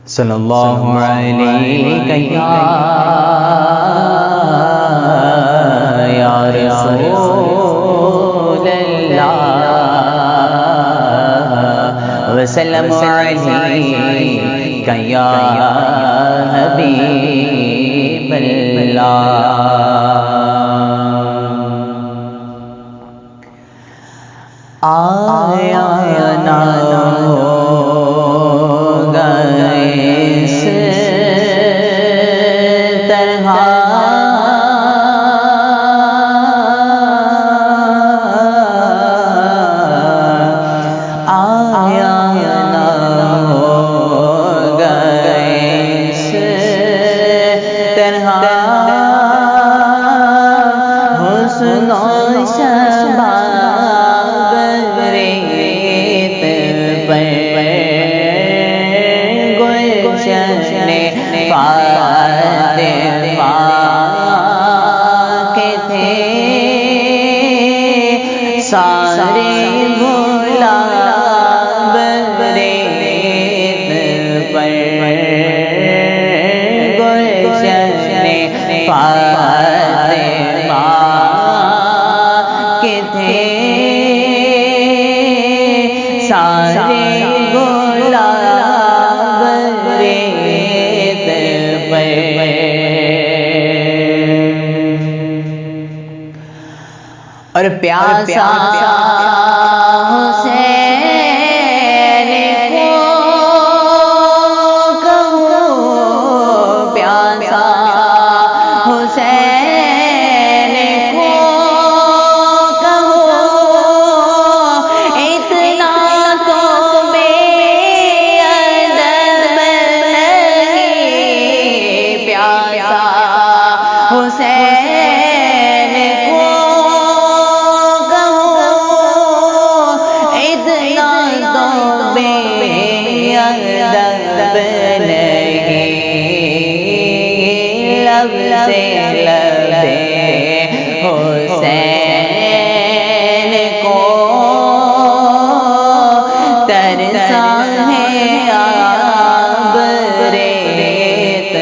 صلی اللہ علیہ یا رسول اللہ وسلم علیہ یا حبیب اللہ آیا نا سارے گلاب ریت پر گلشن فاطمہ کے تھے سارے گلاب ریت پر اور پیاسا حسین کو کہو پیاسا حسین کو کہو اتنا تو بے ادب نہیں پیاسا حسین سے لبے حسین کو ترسا ہے آب ریت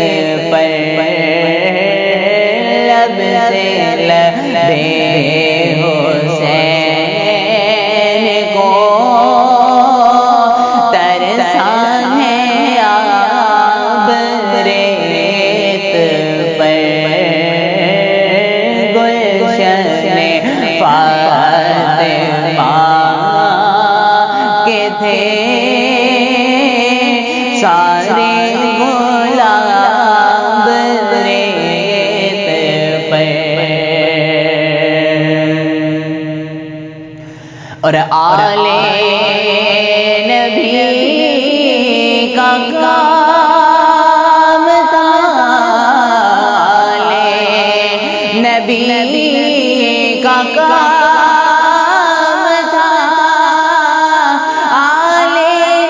پر لب سے لبے حسین کو ترسا ہے آب ریت فاطمہ کے تھے سارے گلاب ریت پر اور آل نبی کا کام تھا نبی کا کام تھا آل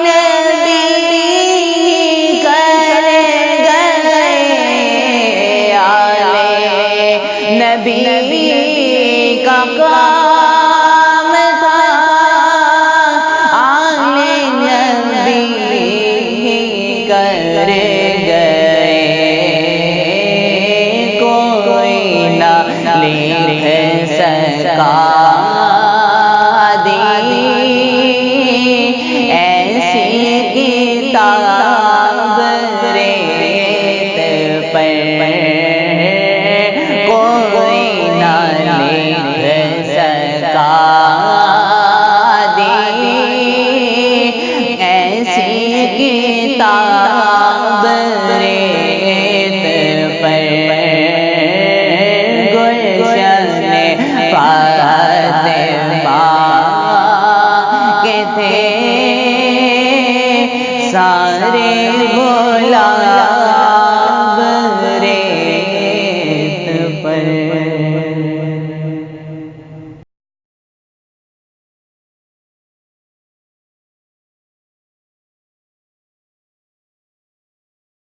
نبی کر گئے آل نبی کا کام تھا آل نبی کر گئے کوئی نہ لکھ سکا ایسی کتاب ریت پر کوئی نہ لکھ سکا ایسی کتاب ریت پر فاطمہ کے تھے سارے گلاب ریت پر